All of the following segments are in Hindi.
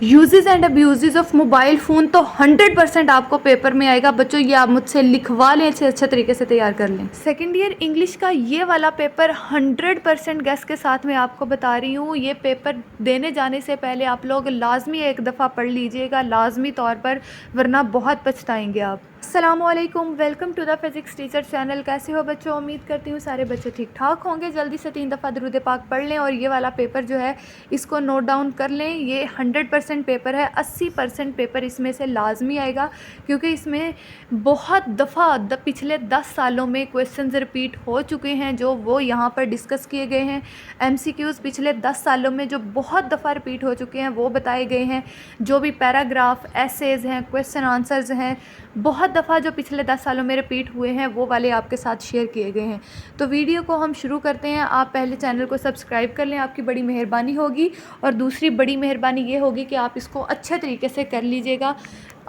Uses and abuses of mobile phone तो 100% आपको पेपर में आएगा बच्चों, ये आप मुझसे लिखवा लें, अच्छे तरीके से तैयार कर लें। सेकेंड ईयर इंग्लिश का ये वाला पेपर 100% गैस के साथ मैं आपको बता रही हूँ। ये पेपर देने जाने से पहले आप लोग लाजमी एक दफ़ा पढ़ लीजिएगा, लाजमी तौर पर, वरना बहुत पछताएंगे आप। अस्सलामुअलैकुम, welcome to the physics teacher channel. कैसे हो बच्चों? उम्मीद करती हूँ सारे बच्चे ठीक ठाक होंगे। जल्दी से 3 दफ़ा दुरूद पाक पढ़ लें और ये वाला पेपर जो है इसको नोट डाउन कर लें। ये 100% पेपर है, 80% पेपर इसमें से लाजमी आएगा, क्योंकि इसमें बहुत दफ़ा पिछले 10 सालों में क्वेश्चंस रिपीट हो चुके हैं जो वो यहाँ पर डिस्कस किए गए हैं। MCQs पिछले 10 सालों में जो बहुत दफ़ा रिपीट हो चुके हैं वो बताए गए हैं। जो भी पैराग्राफ, एसेज हैं, क्वेश्चन आंसर्स हैं, बहुत दफ़ा जो पिछले 10 सालों में रिपीट हुए हैं वो वाले आपके साथ शेयर किए गए हैं। तो वीडियो को हम शुरू करते हैं। आप पहले चैनल को सब्सक्राइब कर लें, आपकी बड़ी मेहरबानी होगी। और दूसरी बड़ी मेहरबानी ये होगी कि आप इसको अच्छे तरीके से कर लीजिएगा,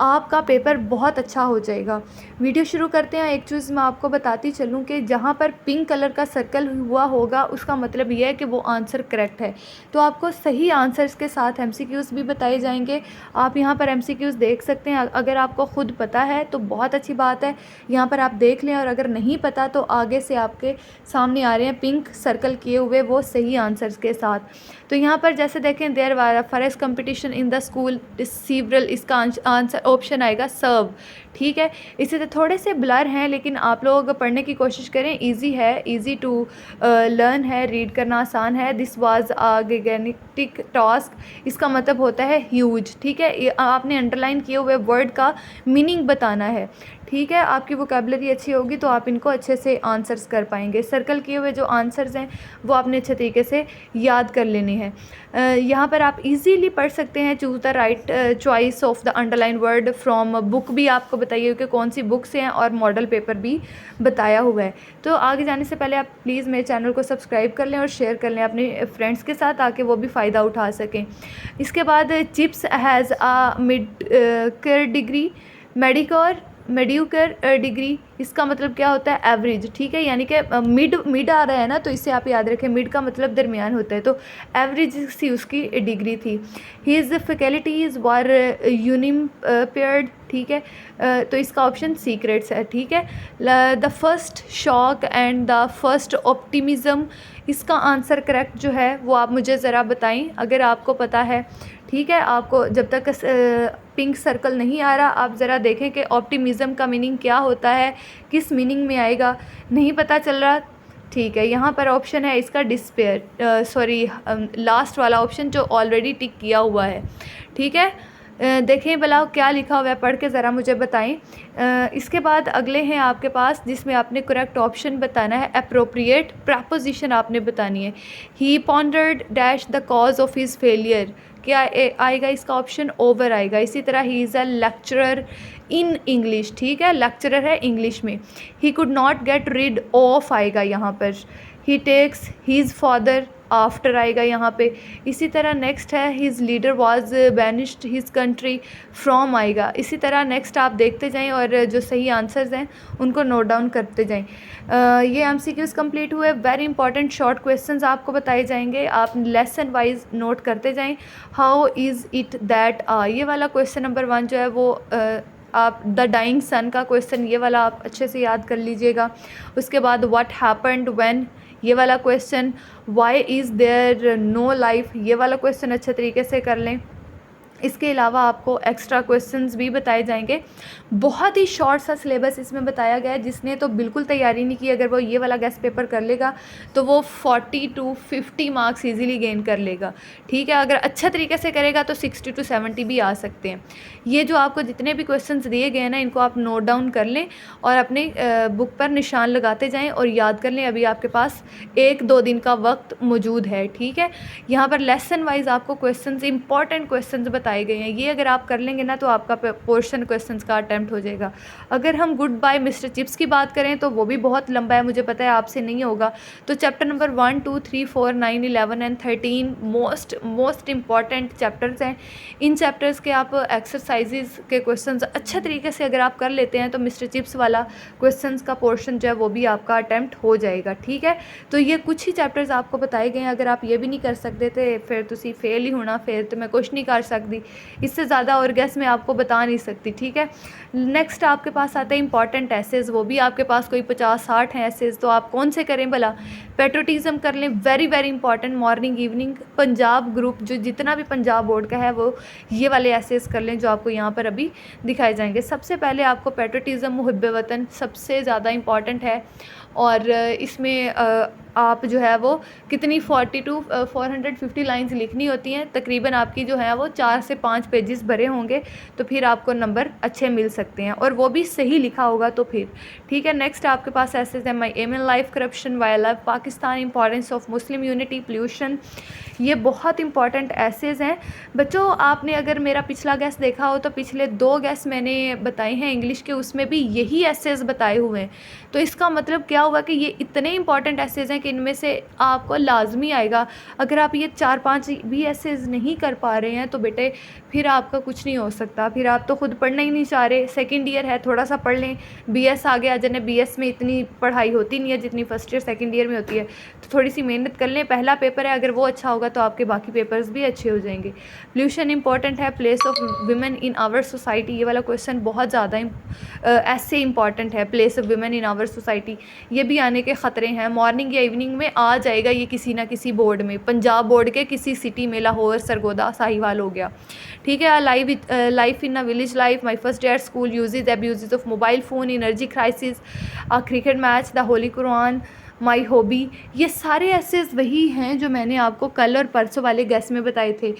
आपका पेपर बहुत अच्छा हो जाएगा। वीडियो शुरू करते हैं। एक चीज़ मैं आपको बताती चलूँ कि जहाँ पर पिंक कलर का सर्कल हुआ होगा उसका मतलब ये है कि वो आंसर करेक्ट है। तो आपको सही आंसर्स के साथ MCQs भी बताए जाएंगे। आप यहाँ पर MCQs देख सकते हैं। अगर आपको ख़ुद पता है तो बहुत अच्छी बात है, यहाँ पर आप देख लें, और अगर नहीं पता तो आगे से आपके सामने आ रहे हैं पिंक सर्कल किए हुए वो सही आंसर्स के साथ। तो यहाँ पर जैसे देखें, there were forest competition in the school several, इसका आंसर ऑप्शन आएगा सर्व। ठीक है, इसे तो थोड़े से ब्लर हैं लेकिन आप लोग पढ़ने की कोशिश करें। इजी है, इजी टू लर्न है, रीड करना आसान है। दिस वाज अ गिगेनेटिक टास्क, इसका मतलब होता है ह्यूज। ठीक है, आपने अंडरलाइन किए हुए वर्ड का मीनिंग बताना है। ठीक है, आपकी वोकैबुलरी अच्छी होगी तो आप इनको अच्छे से आंसर्स कर पाएंगे। सर्कल किए हुए जो आंसर्स हैं वो आपने अच्छे तरीके से याद कर लेने हैं। यहाँ पर आप इजीली पढ़ सकते हैं। Choose the right choice of the underline word from book भी आपको बताइए कि कौन सी बुक से हैं, और मॉडल पेपर भी बताया हुआ है। तो आगे जाने से पहले आप प्लीज़ मेरे चैनल को सब्सक्राइब कर लें और शेयर कर लें अपने फ्रेंड्स के साथ, ताकि वो भी फ़ायदा उठा सकें। इसके बाद चिप्स हैज़ अ मिड कर डिग्री, मेडियोकर डिग्री, इसका मतलब क्या होता है? एवरेज। ठीक है, यानी कि मिड आ रहा है ना, तो इससे आप याद रखें मिड का मतलब दरमियान होता है। तो एवरेज सी उसकी डिग्री थी। हीज़ फैकल्टीज़ वर यूनिम्पेयर्ड। ठीक है, तो इसका ऑप्शन सीक्रेट्स है। ठीक है, the first shock and the first optimism, इसका आंसर करेक्ट जो है वो आप मुझे ज़रा बताएं अगर आपको पता है। ठीक है, आपको जब तक पिंक सर्कल नहीं आ रहा आप ज़रा देखें कि ऑप्टिमिज़म का मीनिंग क्या होता है, किस मीनिंग में आएगा। नहीं पता चल रहा? ठीक है, यहाँ पर ऑप्शन है इसका डिस्पेयर, सॉरी लास्ट वाला ऑप्शन जो ऑलरेडी टिक किया हुआ है। ठीक है, देखें भला क्या लिखा हुआ है, पढ़ के ज़रा मुझे बताएं। इसके बाद अगले हैं आपके पास जिसमें आपने करेक्ट ऑप्शन बताना है। अप्रोप्रिएट प्रपोजिशन आपने बतानी है। He pondered dash the cause of his failure, क्या आएगा इसका ऑप्शन? ओवर आएगा। इसी तरह he is a lecturer in English. ठीक है, लेक्चरर है इंग्लिश में। He could not get rid of आएगा यहाँ पर। He takes his father, after आएगा यहाँ पे। इसी तरह नेक्स्ट है his leader was banished his country, from आएगा। इसी तरह नेक्स्ट आप देखते जाएं और जो सही आंसर्स हैं उनको नोट डाउन करते जाएं। ये MCQs कंप्लीट हुए। वेरी इंपॉर्टेंट शॉर्ट क्वेश्चंस आपको बताए जाएंगे, आप लेसन वाइज नोट करते जाएं। हाउ इज़ इट दैट ये वाला क्वेश्चन नंबर 1 जो है वो आप द डाइंग सन का क्वेश्चन, ये वाला आप अच्छे से याद कर लीजिएगा। उसके बाद व्हाट हैपेंड व्हेन, ये वाला question. Why is there no life, ये वाला क्वेश्चन अच्छे तरीके से कर लें। इसके अलावा आपको एक्स्ट्रा क्वेश्चंस भी बताए जाएंगे। बहुत ही शॉर्ट सा सिलेबस इसमें बताया गया है। जिसने तो बिल्कुल तैयारी नहीं की, अगर वो ये वाला गेस्ट पेपर कर लेगा तो वो 40 to 50 मार्क्स इजीली गेन कर लेगा। ठीक है, अगर अच्छा तरीके से करेगा तो 60 to 70 भी आ सकते हैं। ये जो आपको जितने भी क्वेश्चंस दिए गए हैं ना, इनको आप नोट डाउन कर लें और अपने बुक पर निशान लगाते जाएँ और याद कर लें। अभी आपके पास 1-2 दिन का वक्त मौजूद है। ठीक है, यहाँ पर लेसन वाइज आपको क्वेश्चंस, इंपॉर्टेंट क्वेश्चंस बताए गए हैं। ये अगर आप कर लेंगे ना तो आपका पोर्शन क्वेश्चंस का अटेम्प्ट हो जाएगा। अगर हम गुड बाय मिस्टर चिप्स की बात करें तो वो भी बहुत लंबा है, मुझे पता है आपसे नहीं होगा। तो chapter number 1, 2, 3, 4, 9, 11 and 13 most important chapters हैं। इन चैप्टर्स के आप एक्सरसाइजेज के क्वेश्चंस अच्छे तरीके से अगर आप कर लेते हैं तो मिस्टर चिप्स वाला क्वेश्चंस का पोर्शन जो है वो भी आपका अटेम्प्ट हो जाएगा। ठीक है, तो ये कुछ ही चैप्टर्स आपको बताए गए हैं। अगर आप ये भी नहीं कर सकते थे फिर तुसी फेल ही होना, फिर तो मैं कुछ नहीं कर सकती। दी। इससे ज़्यादा और गैस मैं आपको बता नहीं सकती, ठीक है। नेक्स्ट आपके पास आता है इंपॉर्टेंट एसेज, वो भी आपके पास कोई 50-60 हैं एसेज, तो आप कौन से करें भला। पेट्रोटिज्म कर लें, very very important, morning evening. Punjab group जो जितना भी पंजाब बोर्ड का है वो ये वाले एसेज कर लें जो आपको यहाँ पर अभी दिखाए जाएंगे। सबसे पहले आपको पेट्रोटिज्म मुहिब्बे वतन सबसे ज़्यादा इंपॉर्टेंट है, और इसमें आप जो है वो कितनी 40 to 450 लाइंस लिखनी होती हैं, तकरीबन आपकी जो है वो 4 से 5 पेजेस भरे होंगे, तो फिर आपको नंबर अच्छे मिल सकते हैं, और वो भी सही लिखा होगा तो फिर ठीक है। नेक्स्ट आपके पास ऐसे है my aim in life, corruption, wildlife, Pakistan, importance of Muslim unity, pollution. ये बहुत इंपॉर्टेंट एसेज हैं बच्चों। आपने अगर मेरा पिछला गैस देखा हो तो पिछले 2 गैस मैंने बताए हैं इंग्लिश के, उसमें भी यही एसेज बताए हुए हैं। तो इसका मतलब क्या हुआ कि ये इतने इंपॉर्टेंट एसेज हैं कि इनमें से आपको लाजमी आएगा। अगर आप ये 4-5 भी एसेज नहीं कर पा रहे हैं तो बेटे फिर आपका कुछ नहीं हो सकता, फिर आप तो खुद पढ़ना ही नहीं चाह रहे। सेकेंड ईयर है, थोड़ा सा पढ़ लें। BS आ गया, जिन्हें BS में इतनी पढ़ाई होती नहीं है जितनी फर्स्ट ईयर सेकेंड ईयर में होती है, तो थोड़ी सी मेहनत कर लें। पहला पेपर है, अगर वो अच्छा होगा तो आपके बाकी पेपर्स भी अच्छे हो जाएंगे। पोल्यूशन इंपॉर्टेंट है, place of women in our society, ये वाला क्वेश्चन बहुत ज़्यादा ऐसे इंपॉर्टेंट है, place of women in our society, ये भी आने के ख़तरे हैं। मॉर्निंग या इवनिंग में आ जाएगा ये किसी ना किसी बोर्ड में, पंजाब बोर्ड के किसी सिटी में, लाहौर, सरगोदा, साहिवाल हो गया, ठीक है। Life in a village life, my first day at school, uses abuses of mobile phone, energy crisis, a cricket match, the holy Quran, my hobby. ये सारे एसेज वही हैं जो मैंने आपको कल और परसों वाले गैस में बताए थे।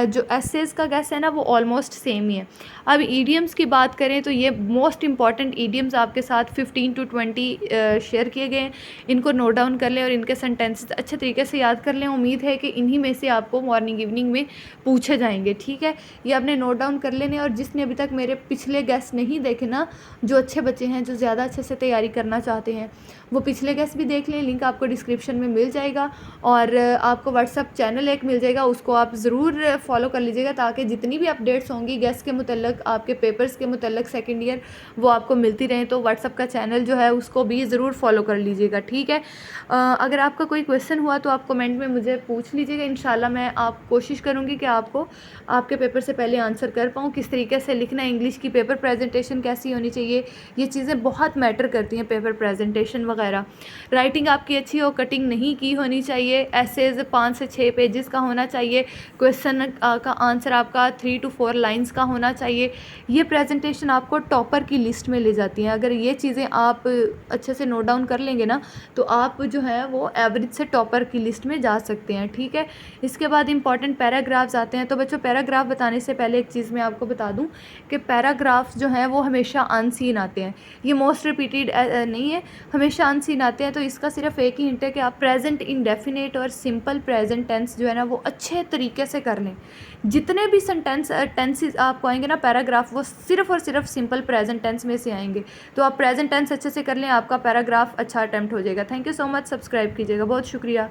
जो एसेज का गैस है ना वो ऑलमोस्ट सेम ही है। अब ईडियम्स की बात करें तो ये मोस्ट इंपॉर्टेंट ईडियम्स आपके साथ 15 to 20 शेयर किए गए हैं। इनको नोट डाउन कर लें और इनके सेंटेंसेस अच्छे तरीके से याद कर लें। उम्मीद है कि इन्हीं में से आपको मॉर्निंग इवनिंग में पूछे जाएंगे, ठीक है। ये आपने नोट डाउन कर लेने। और जिसने अभी तक मेरे पिछले गैस नहीं देखे ना, जो अच्छे बच्चे हैं, जो ज़्यादा अच्छे से तैयारी करना चाहते हैं, वो पिछले गैस भी देख लें। लिंक आपको डिस्क्रिप्शन में मिल जाएगा, और आपको व्हाट्सअप चैनल एक मिल जाएगा, उसको आप ज़रूर फॉलो कर लीजिएगा, ताकि जितनी भी अपडेट्स होंगी गैस के मुतल्लक, आपके पेपर्स के मुतल्लक सेकंड ईयर, वो आपको मिलती रहें। तो व्हाट्सअप का चैनल जो है उसको भी ज़रूर फॉलो कर लीजिएगा, ठीक है। अगर आपका कोई क्वेश्चन हुआ तो आप कमेंट में मुझे पूछ लीजिएगा। इंशाल्लाह मैं आप कोशिश करूँगी कि आपको आपके पेपर से पहले आंसर कर पाऊँ। किस तरीके से लिखना है, इंग्लिश की पेपर प्रेजेंटेशन कैसी होनी चाहिए, ये चीज़ें बहुत मैटर करती हैं, पेपर प्रेजेंटेशन वगैरह। राइटिंग आपकी अच्छी हो, कटिंग नहीं की होनी चाहिए। एसेज 5 से 6 पेजेस का होना चाहिए। क्वेश्चन का आंसर आपका 3 to 4 लाइंस का होना चाहिए। ये प्रेजेंटेशन आपको टॉपर की लिस्ट में ले जाती हैं। अगर ये चीज़ें आप अच्छे से नोट डाउन कर लेंगे ना, तो आप जो है वो एवरेज से टॉपर की लिस्ट में जा सकते हैं, ठीक है। इसके बाद इंपॉर्टेंट पैराग्राफ्स आते हैं। तो बच्चों, पैराग्राफ बताने से पहले एक चीज़ मैं आपको बता दूं कि पैराग्राफ्स जो हैं वो हमेशा अनसीन आते हैं। ये मोस्ट रिपीटेड नहीं है, हमेशा अनसीन आते हैं। तो इसका सिर्फ एक ही हिंट है कि आप प्रेजेंट इंडेफिनेट और सिंपल प्रेजेंट टेंस जो है ना वो अच्छे तरीके से कर लें। जितने भी टेंसेस आपको आएंगे ना पैराग्राफ, वो सिर्फ और सिर्फ सिंपल प्रेजेंट टेंस में से आएंगे। तो आप प्रेजेंट टेंस अच्छे से कर लें, आपका पैराग्राफ अच्छा अटेम्प्ट हो जाएगा। Thank you so much, subscribe कीजिएगा, बहुत शुक्रिया।